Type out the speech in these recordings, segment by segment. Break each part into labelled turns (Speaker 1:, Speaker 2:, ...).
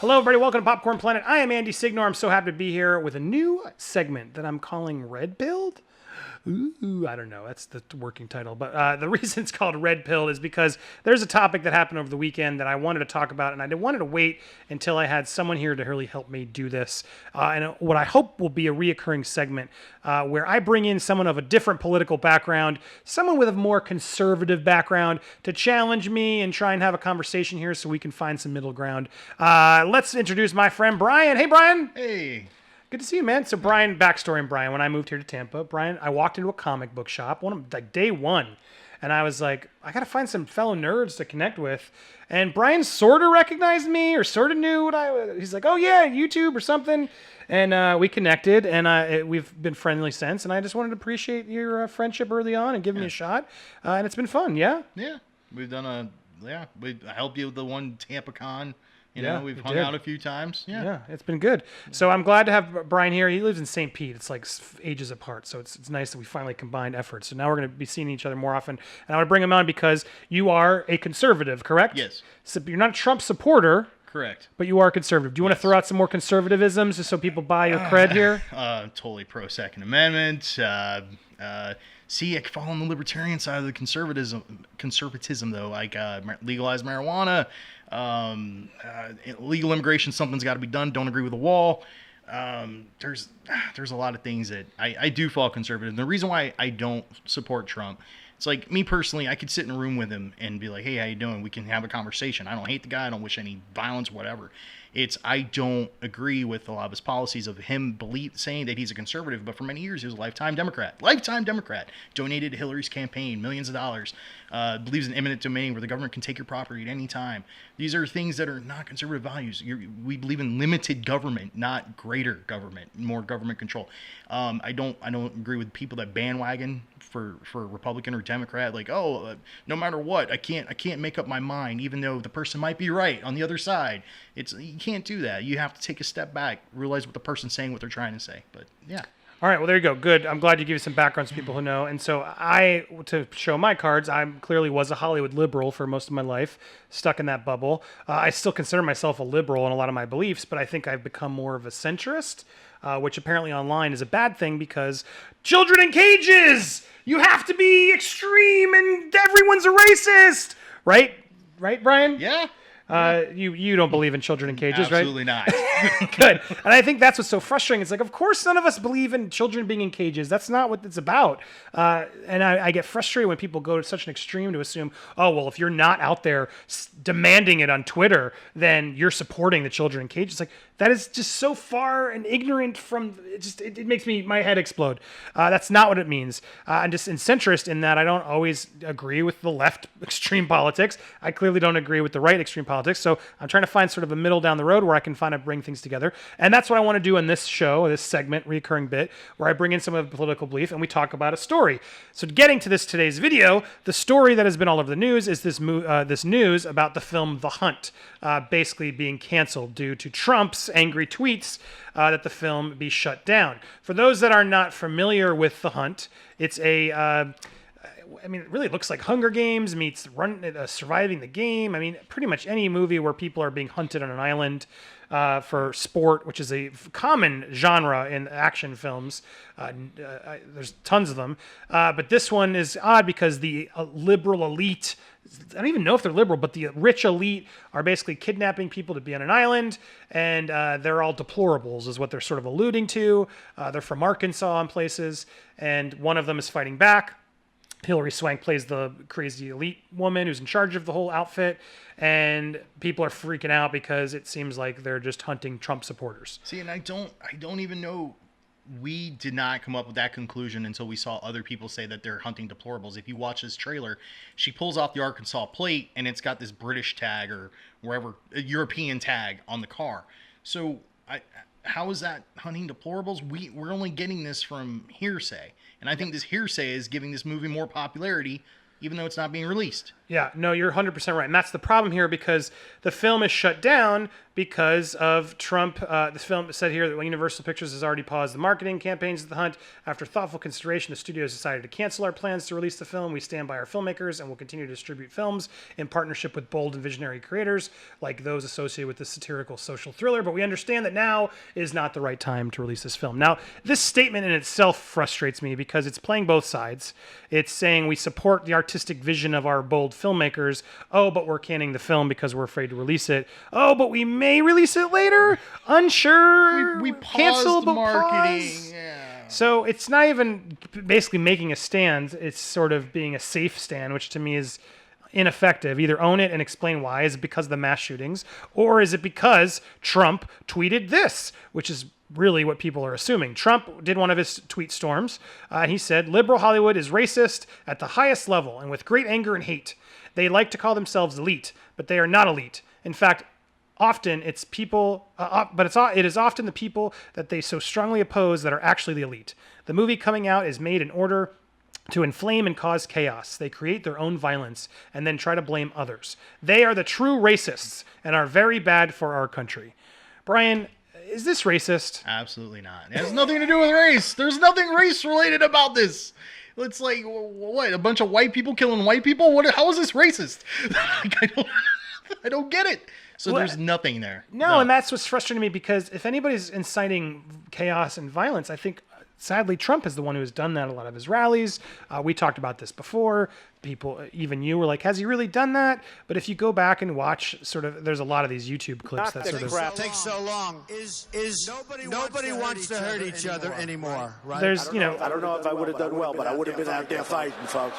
Speaker 1: Hello, everybody. Welcome to Popcorn Planet. I am Andy Signor. I'm so happy to be here with a new segment that I'm calling Red Pilled. Ooh, I don't know. That's the working title. But the reason it's called Red Pill is because there's a topic that happened over the weekend that I wanted to talk about, and I wanted to wait until I had someone here to really help me do this. And what I hope will be a reoccurring segment where I bring in someone of a different political background, someone with a more conservative background to challenge me and try and have a conversation here so we can find some middle ground. Let's introduce my friend Brian. Hey, Brian.
Speaker 2: Hey.
Speaker 1: Good to see you, man. So, Brian, backstory on Brian. When I moved here to Tampa, Brian, I walked into a comic book shop, like day one, and I was like, I got to find some fellow nerds to connect with. And Brian sort of recognized me or sort of knew what he's like, oh, yeah, YouTube or something. And we connected, and we've been friendly since. And I just wanted to appreciate your friendship early on and giving me a shot. And it's been fun, yeah?
Speaker 2: Yeah. We've done I helped you with the one Tampa Con. We've hung
Speaker 1: did.
Speaker 2: out a few times.
Speaker 1: Yeah, it's been good. So I'm glad to have Brian here. He lives in St. Pete. It's like ages apart. So it's nice that we finally combined efforts. So now we're going to be seeing each other more often. And I want to bring him on because you are a conservative, correct?
Speaker 2: Yes.
Speaker 1: So you're not a Trump supporter.
Speaker 2: Correct.
Speaker 1: But you are conservative. Do you want to throw out some more conservatisms just so people buy your cred here?
Speaker 2: Totally pro Second Amendment. See, I fall on the libertarian side of the conservatism though, like legalize marijuana, legal immigration. Something's got to be done. Don't agree with the wall. There's a lot of things that I do fall conservative. And the reason why I don't support Trump, it's like me personally, I could sit in a room with him and be like, hey, how you doing? We can have a conversation. I don't hate the guy. I don't wish any violence, whatever. I don't agree with a lot of his policies of him saying that he's a conservative, but for many years he was a lifetime Democrat. Donated to Hillary's campaign, millions of dollars. Believes in eminent domain where the government can take your property at any time. These are things that are not conservative values. We believe in limited government, not greater government, more government control. I don't agree with people that bandwagon for Republican or Democrat, like, no matter what, I can't make up my mind, even though the person might be right on the other side. You can't do that. You have to take a step back, realize what the person's saying, what they're trying to say. But yeah.
Speaker 1: All right, well, there you go. Good. I'm glad you gave us some background to people who know. And so to show my cards, I clearly was a Hollywood liberal for most of my life, stuck in that bubble. I still consider myself a liberal in a lot of my beliefs, but I think I've become more of a centrist, which apparently online is a bad thing because children in cages! You have to be extreme and everyone's a racist! Right? Right, Brian?
Speaker 2: Yeah.
Speaker 1: You don't believe in children in cages, right?
Speaker 2: Absolutely not.
Speaker 1: Good. And I think that's what's so frustrating. It's like, of course, none of us believe in children being in cages. That's not what it's about. And I get frustrated when people go to such an extreme to assume, oh, well, if you're not out there demanding it on Twitter, then you're supporting the children in cages. It's like, that is just so far and ignorant from, it makes my head explode. That's not what it means. I'm just centrist in that I don't always agree with the left extreme politics. I clearly don't agree with the right extreme politics. So I'm trying to find sort of a middle down the road where I can kind of bring things together. And that's what I want to do in this show, this segment, recurring bit, where I bring in some of the political belief and we talk about a story. So getting to today's video, the story that has been all over the news is this news about the film The Hunt, basically being canceled due to Trump's angry tweets that the film be shut down. For those that are not familiar with The Hunt, it's it really looks like Hunger Games meets Surviving the Game. I mean, pretty much any movie where people are being hunted on an island for sport, which is a common genre in action films. There's tons of them. But this one is odd because the liberal elite, I don't even know if they're liberal, but the rich elite are basically kidnapping people to be on an island, and they're all deplorables is what they're sort of alluding to. They're from Arkansas in places, and one of them is fighting back. Hilary Swank plays the crazy elite woman who's in charge of the whole outfit, and people are freaking out because it seems like they're just hunting Trump supporters.
Speaker 2: See, and I don't even know. We did not come up with that conclusion until we saw other people say that they're hunting deplorables. If you watch this trailer, she pulls off the Arkansas plate, and it's got this British tag or wherever, a European tag on the car. So how is that hunting deplorables? We're only getting this from hearsay. And I think this hearsay is giving this movie more popularity, even though it's not being released.
Speaker 1: Yeah, no, you're 100% right. And that's the problem here because the film is shut down because of Trump. The film said here that Universal Pictures has already paused the marketing campaigns of The Hunt. After thoughtful consideration, the studio has decided to cancel our plans to release the film. We stand by our filmmakers and will continue to distribute films in partnership with bold and visionary creators like those associated with this satirical social thriller. But we understand that now is not the right time to release this film. Now, this statement in itself frustrates me because it's playing both sides. It's saying we support the artistic vision of our bold filmmakers. Oh, but we're canning the film because we're afraid to release it. Oh, but we may release it later. Unsure.
Speaker 2: We paused
Speaker 1: cancel, but
Speaker 2: marketing.
Speaker 1: pause.
Speaker 2: Yeah.
Speaker 1: So it's not even basically making a stand. It's sort of being a safe stand, which to me is ineffective. Either own it and explain why. Is it because of the mass shootings? Or is it because Trump tweeted this, which is really what people are assuming. Trump did one of his tweet storms. He said, liberal Hollywood is racist at the highest level and with great anger and hate. They like to call themselves elite, but they are not elite. In fact, often it's people, it is often the people that they so strongly oppose that are actually the elite. The movie coming out is made in order to inflame and cause chaos. They create their own violence and then try to blame others. They are the true racists and are very bad for our country. Brian, is this racist?
Speaker 2: Absolutely not. It has nothing to do with race. There's nothing race related about this. It's like, what, a bunch of white people killing white people? How is this racist? Like, I don't get it. So there's nothing there.
Speaker 1: No, and that's what's frustrating me because if anybody's inciting chaos and violence, I think sadly Trump is the one who has done that at a lot of his rallies. We talked about this before. People, even you, were like, has he really done that? But if you go back and watch, sort of, there's a lot of these YouTube clips that sort of
Speaker 3: takes so long. Nobody wants to hurt each other anymore, right?
Speaker 1: There's,
Speaker 4: I don't know if I would have done well, but I would have been out there fighting, folks.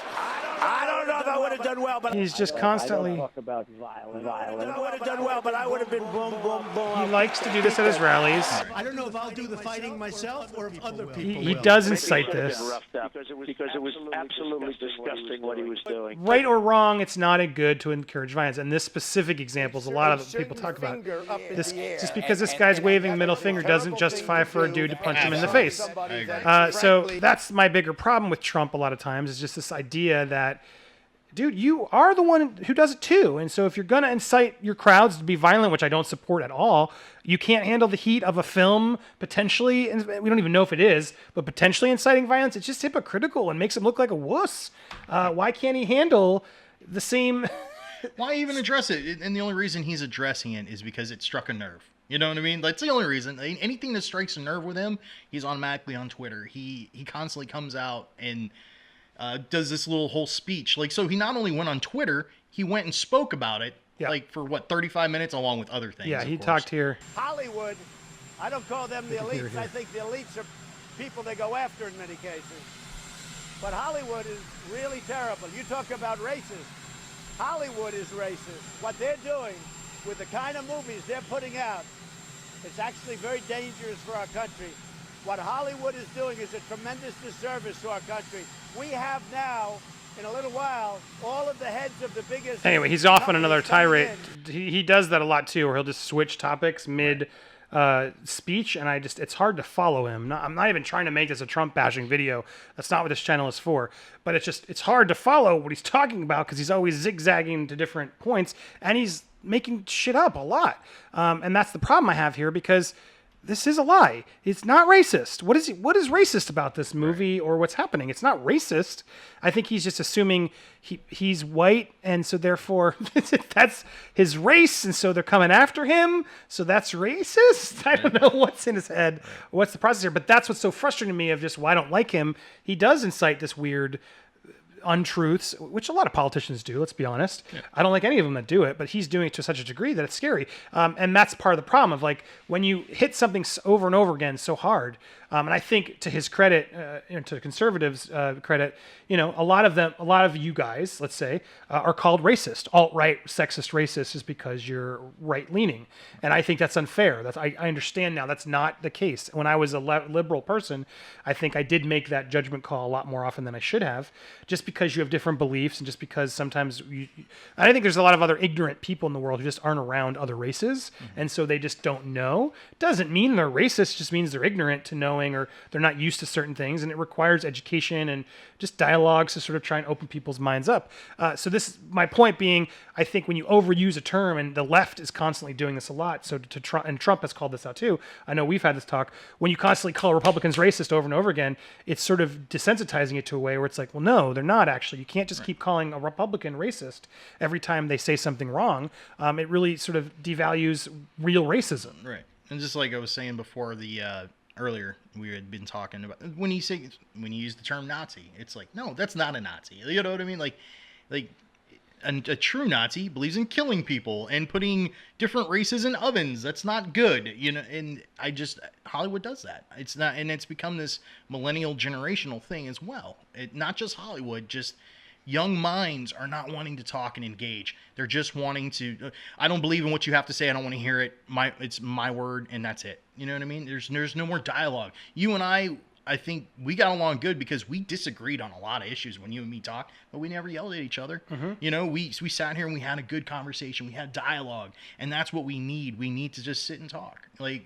Speaker 4: I don't know if I would have done well, but
Speaker 1: he's just constantly.
Speaker 4: talk about violence. I would have done well, but I would have been boom, boom, boom.
Speaker 1: He likes to do this at his rallies.
Speaker 3: I don't know if I'll do the fighting myself or if other people
Speaker 1: He
Speaker 3: will.
Speaker 1: does incite this.
Speaker 5: Because it was absolutely disgusting what he was doing.
Speaker 1: Right or wrong, it's not a good to encourage violence. And this specific example is a lot of people talk about. This just because this guy's waving middle finger doesn't justify for a dude to punch him in the face. So that's my bigger problem with Trump a lot of times is just this idea that, dude, you are the one who does it too. And so if you're going to incite your crowds to be violent, which I don't support at all, you can't handle the heat of a film potentially, and we don't even know if it is, but potentially inciting violence. It's just hypocritical and makes him look like a wuss. Why can't he handle the same...
Speaker 2: Why even address it? And the only reason he's addressing it is because it struck a nerve. You know what I mean? That's the only reason. Anything that strikes a nerve with him, he's automatically on Twitter. He constantly comes out and does this little whole speech. Like, so he not only went on Twitter, he went and spoke about it, like for 35 minutes, along with other things.
Speaker 1: Yeah, he talked here.
Speaker 6: Hollywood, I don't call them the elites. I think the elites are people they go after in many cases. But Hollywood is really terrible. You talk about racist. Hollywood is racist. What they're doing with the kind of movies they're putting out, it's actually very dangerous for our country. What Hollywood is doing is a tremendous disservice to our country. We have now, in a little while, all of the heads of the biggest...
Speaker 1: Anyway, he's off on another tirade. He does that a lot too, where he'll just switch topics mid speech, and it's hard to follow him. I'm not even trying to make this a Trump bashing video. That's not what this channel is for. But it's hard to follow what he's talking about because he's always zigzagging to different points, and he's making shit up a lot. And that's the problem I have here because this is a lie. It's not racist. What is racist about this movie or what's happening? It's not racist. I think he's just assuming he's white, and so therefore that's his race, and so they're coming after him. So that's racist. I don't know what's in his head, what's the process here, but that's what's so frustrating to me of just why I don't like him. He does incite this weird untruths, which a lot of politicians do, let's be honest. Yeah. I don't like any of them that do it, but he's doing it to such a degree that it's scary. And that's part of the problem of like when you hit something over and over again so hard. And I think to his credit, to conservatives' credit, a lot of you guys, let's say, are called racist, alt-right, sexist, racist, is because you're right-leaning, and I think that's unfair. I understand now that's not the case. When I was a liberal person, I think I did make that judgment call a lot more often than I should have, just because you have different beliefs, and just because sometimes I think there's a lot of other ignorant people in the world who just aren't around other races, and so they just don't know. Doesn't mean they're racist; just means they're ignorant to know growing or they're not used to certain things, and it requires education and just dialogues to sort of try and open people's minds up. So this, my point being, I think when you overuse a term, and the left is constantly doing this a lot, so to Trump, and Trump has called this out too. I know we've had this talk. When you constantly call Republicans racist over and over again, it's sort of desensitizing it to a way where it's like, well, no, they're not actually. You can't just keep calling a Republican racist every time they say something wrong. It really sort of devalues real racism.
Speaker 2: Right. And just like I was saying before, earlier we had been talking about when you use the term Nazi, it's like, no, that's not a Nazi. You know what I mean? Like a true Nazi believes in killing people and putting different races in ovens. That's not good, you know. And Hollywood does that. It's not, and it's become this millennial generational thing as well. Not just Hollywood, just young minds are not wanting to talk and engage. They're just wanting to. I don't believe in what you have to say. I don't want to hear it. It's my word, and that's it. You know what I mean? There's no more dialogue. You and I think we got along good because we disagreed on a lot of issues when you and me talked, but we never yelled at each other. Mm-hmm. You know, we sat here and we had a good conversation. We had dialogue, and that's what we need. We need to just sit and talk. Like,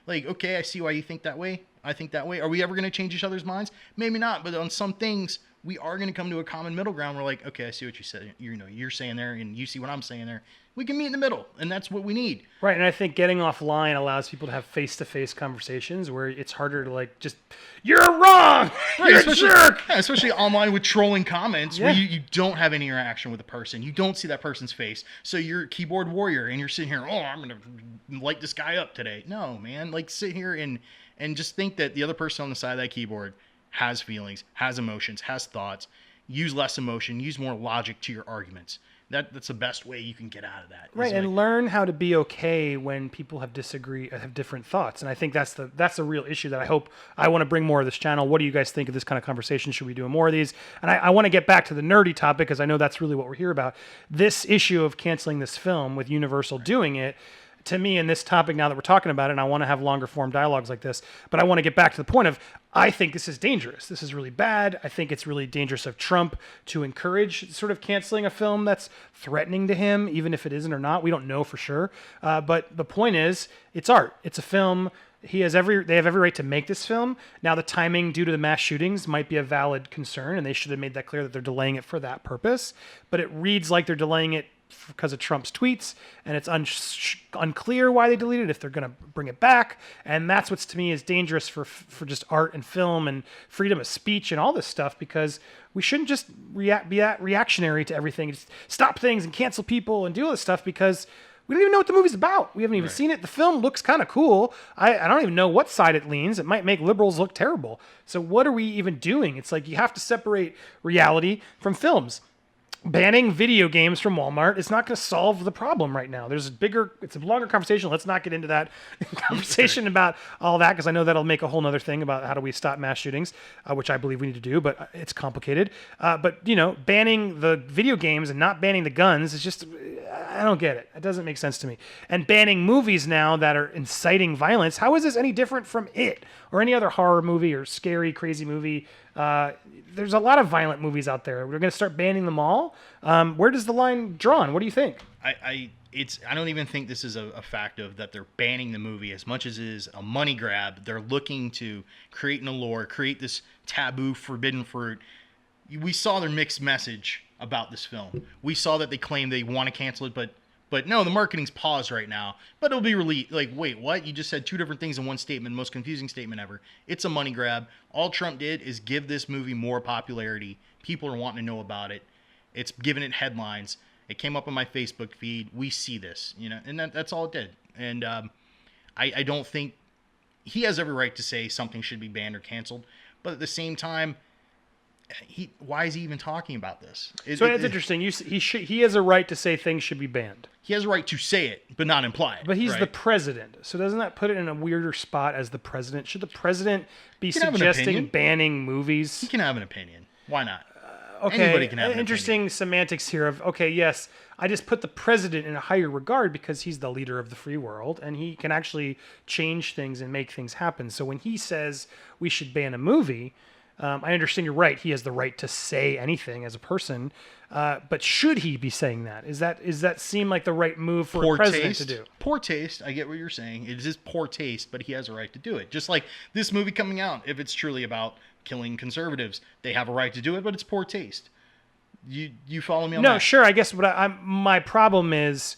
Speaker 2: okay, I see why you think that way. I think that way. Are we ever going to change each other's minds? Maybe not, but on some things, we are going to come to a common middle ground. We're like, okay, I see what you said. You're saying there, and you see what I'm saying there. We can meet in the middle, and that's what we need.
Speaker 1: Right, and I think getting offline allows people to have face-to-face conversations where it's harder to like just, you're wrong, you're a jerk.
Speaker 2: Yeah, especially online with trolling comments where you don't have any interaction with the person. You don't see that person's face. So you're a keyboard warrior, and you're sitting here, oh, I'm going to light this guy up today. No, man, like sit here and just think that the other person on the side of that keyboard has feelings, has emotions, has thoughts. Use less emotion, use more logic to your arguments. That's the best way you can get out of that.
Speaker 1: Right, and learn how to be okay when people have different thoughts. And I think that's the real issue that I want to bring more of this channel. What do you guys think of this kind of conversation? Should we do more of these? And I want to get back to the nerdy topic because I know that's really what we're here about. This issue of canceling this film with Universal doing it, to me, in this topic now that we're talking about it, and I want to have longer form dialogues like this, but I want to get back to the point of, I think this is dangerous. This is really bad. I think it's really dangerous of Trump to encourage sort of canceling a film that's threatening to him, even if it isn't or not. We don't know for sure. But the point is, it's art. It's a film. They have every right to make this film. Now, the timing due to the mass shootings might be a valid concern, and they should have made that clear that they're delaying it for that purpose. But it reads like they're delaying it because of Trump's tweets, and it's unclear why they deleted it, if they're going to bring it back. And that's what's, to me, is dangerous for just art and film and freedom of speech and all this stuff, because we shouldn't just be that reactionary to everything. Just stop things and cancel people and do all this stuff because we don't even know what the movie's about. We haven't even seen it. The film looks kind of cool. I don't even know what side it leans. It might make liberals look terrible. So what are we even doing? It's like you have to separate reality from films. Banning video games from Walmart is not going to solve the problem right now. It's a longer conversation. Let's not get into that conversation about all that, because I know that'll make a whole nother thing about how do we stop mass shootings, which I believe we need to do, but it's complicated. But, banning the video games and not banning the guns is just, I don't get it. It doesn't make sense to me. And banning movies now that are inciting violence, how is this any different from It or any other horror movie or scary, crazy movie? There's a lot of violent movies out there. We're going to start banning them all. Where does the line drawn? What do you think?
Speaker 2: I don't even think this is a fact of that they're banning the movie as much as it is a money grab. They're looking to create an allure, create this taboo, forbidden fruit. We saw their mixed message about this film. We saw that they claim they want to cancel it, but no, the marketing's paused right now. But it'll be released. Like, wait, what? You just said two different things in one statement. Most confusing statement ever. It's a money grab. All Trump did is give this movie more popularity. People are wanting to know about it. It's giving it headlines. It came up on my Facebook feed. We see this, and that's all it did. And I don't think he has every right to say something should be banned or canceled. But at the same time, why is he even talking about this?
Speaker 1: So it's interesting. He has a right to say things should be banned.
Speaker 2: He has a right to say it, but not imply it.
Speaker 1: But he's the president. So doesn't that put it in a weirder spot as the president? Should the president be suggesting banning movies?
Speaker 2: He can have an opinion. Why not?
Speaker 1: Okay,
Speaker 2: anybody can have an
Speaker 1: interesting
Speaker 2: opinion.
Speaker 1: Semantics here of, okay, yes, I just put the president in a higher regard because he's the leader of the free world and he can actually change things and make things happen. So when he says we should ban a movie, I understand you're right. He has the right to say anything as a person, but should he be saying that? Is that seem like the right move for a president to do?
Speaker 2: Poor taste. I get what you're saying. It is poor taste, but he has a right to do it. Just like this movie coming out, if it's truly about killing conservatives, they have a right to do it, but it's poor taste. You follow me on that?
Speaker 1: No, sure. I guess my problem is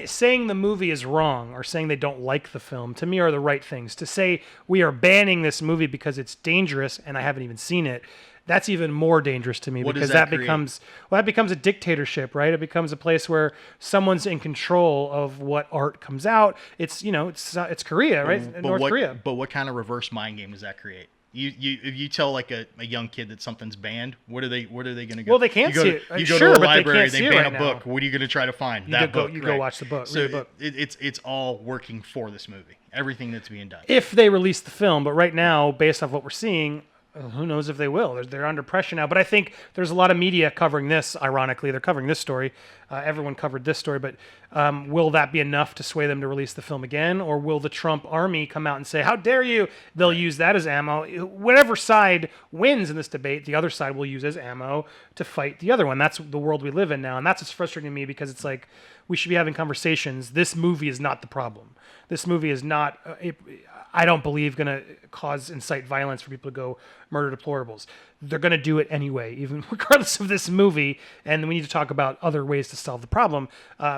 Speaker 1: saying the movie is wrong or saying they don't like the film, to me, are the right things. To say we are banning this movie because it's dangerous and I haven't even seen it, that's even more dangerous to me, because that becomes a dictatorship, right? It becomes a place where someone's in control of what art comes out. It's it's Korea, right? North Korea.
Speaker 2: But what kind of reverse mind game does that create? If you tell like a young kid that something's banned, where are they going to go?
Speaker 1: Well, they can't see it.
Speaker 2: You go
Speaker 1: Sure,
Speaker 2: to a
Speaker 1: but
Speaker 2: library,
Speaker 1: they can't
Speaker 2: ban
Speaker 1: see it
Speaker 2: a
Speaker 1: right
Speaker 2: book.
Speaker 1: now.
Speaker 2: What are you going to try to find?
Speaker 1: You go watch the book.
Speaker 2: So
Speaker 1: read the book.
Speaker 2: it's all working for this movie. Everything that's being done.
Speaker 1: If they release the film, but right now, based off what we're seeing, who knows if they will? They're under pressure now. But I think there's a lot of media covering this. Ironically, they're covering this story. Everyone covered this story. But will that be enough to sway them to release the film again? Or will the Trump army come out and say, how dare you? They'll use that as ammo. Whatever side wins in this debate, the other side will use as ammo to fight the other one. That's the world we live in now. And that's what's frustrating to me, because it's like we should be having conversations. This movie is not the problem. This movie is not... I don't believe going to incite violence for people to go murder deplorables. They're going to do it anyway, even regardless of this movie. And we need to talk about other ways to solve the problem.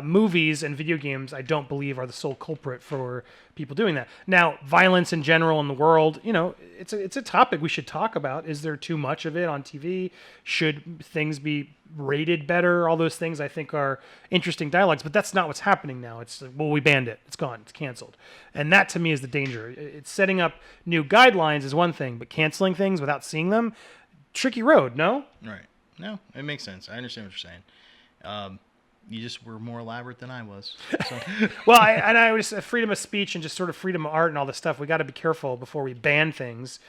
Speaker 1: Movies and video games, I don't believe, are the sole culprit for people doing that. Now, violence in general in the world, it's a topic we should talk about. Is there too much of it on TV? Should things be rated better? All those things I think are interesting dialogues, but that's not what's happening now. It's like, well, we banned it. It's gone. It's canceled. And that to me is the danger. It's setting up new guidelines is one thing, but canceling things without seeing them, tricky road, no?
Speaker 2: Right. No, it makes sense. I understand what you're saying. You just were more elaborate than I was. So.
Speaker 1: Well, I was freedom of speech and just sort of freedom of art and all this stuff. We got to be careful before we ban things,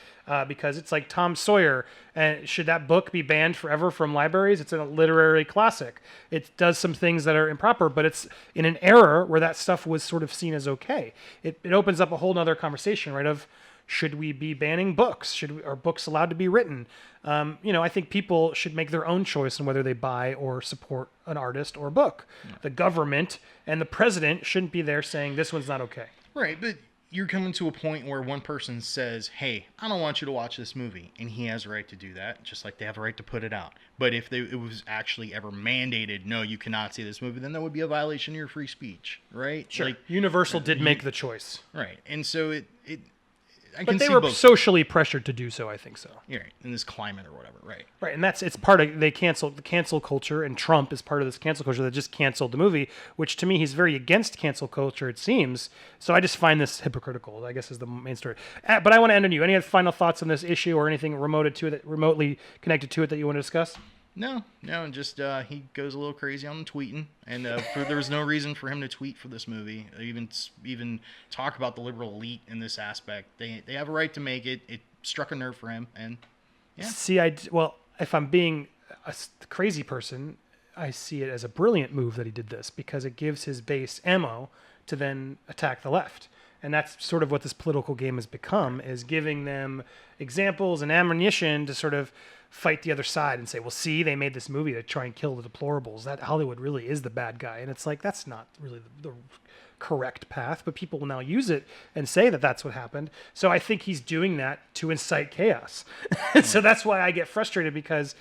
Speaker 1: because it's like Tom Sawyer. And should that book be banned forever from libraries? It's a literary classic. It does some things that are improper, but it's in an era where that stuff was sort of seen as okay. It opens up a whole nother conversation, right? Of should we be banning books? Are books allowed to be written? I think people should make their own choice on whether they buy or support an artist or a book. Yeah. The government and the president shouldn't be there saying this one's not okay.
Speaker 2: Right, but you're coming to a point where one person says, hey, I don't want you to watch this movie, and he has a right to do that, just like they have a right to put it out. But if it was actually ever mandated, no, you cannot see this movie, then that would be a violation of your free speech, right?
Speaker 1: Sure. Like, Universal did make the choice.
Speaker 2: Right, and so
Speaker 1: but they were socially pressured to do so, I think so.
Speaker 2: Yeah, right, in this climate or whatever, right.
Speaker 1: Right, and it's part of, they canceled the cancel culture, and Trump is part of this cancel culture that just canceled the movie, which to me, he's very against cancel culture, it seems. So I just find this hypocritical, I guess is the main story. But I want to end on you. Any other final thoughts on this issue or anything remotely connected to it that you want to discuss?
Speaker 2: No, just he goes a little crazy on the tweeting, and there was no reason for him to tweet for this movie, even talk about the liberal elite in this aspect. They have a right to make it. It struck a nerve for him, and yeah.
Speaker 1: See, if I'm being a crazy person, I see it as a brilliant move that he did this, because it gives his base ammo to then attack the left. And that's sort of what this political game has become, is giving them examples and ammunition to sort of fight the other side and say, well, see, they made this movie to try and kill the deplorables. That Hollywood really is the bad guy. And it's like, that's not really the correct path, but people will now use it and say that that's what happened. So I think he's doing that to incite chaos. And so that's why I get frustrated, because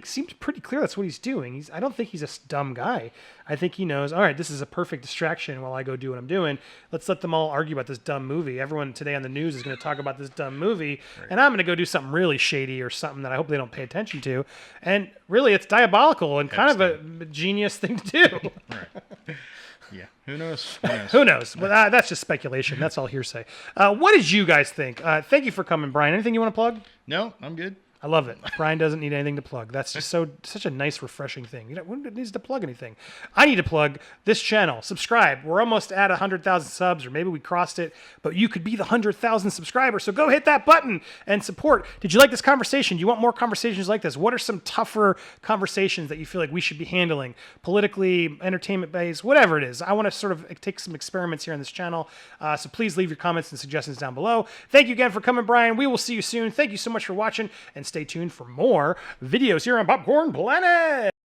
Speaker 1: seems pretty clear that's what he's doing. I don't think he's a dumb guy. I think he knows, all right, this is a perfect distraction while I go do what I'm doing. Let's let them all argue about this dumb movie. Everyone today on the news is going to talk about this dumb movie, right. And I'm going to go do something really shady or something that I hope they don't pay attention to. And really, it's diabolical and kind of a genius thing to do.
Speaker 2: Right. Yeah, who knows?
Speaker 1: Who knows? Well, that's just speculation. That's all hearsay. What did you guys think? Thank you for coming, Brian. Anything you want to plug?
Speaker 2: No, I'm good.
Speaker 1: I love it. Brian doesn't need anything to plug. That's just such a nice, refreshing thing. You know, who needs to plug anything? I need to plug this channel. Subscribe. We're almost at 100,000 subs, or maybe we crossed it, but you could be the 100,000 subscriber. So go hit that button and support. Did you like this conversation? Do you want more conversations like this? What are some tougher conversations that you feel like we should be handling? Politically, entertainment-based, whatever it is. I want to sort of take some experiments here on this channel. So please leave your comments and suggestions down below. Thank you again for coming, Brian. We will see you soon. Thank you so much for watching, and stay tuned for more videos here on Popcorn Planet.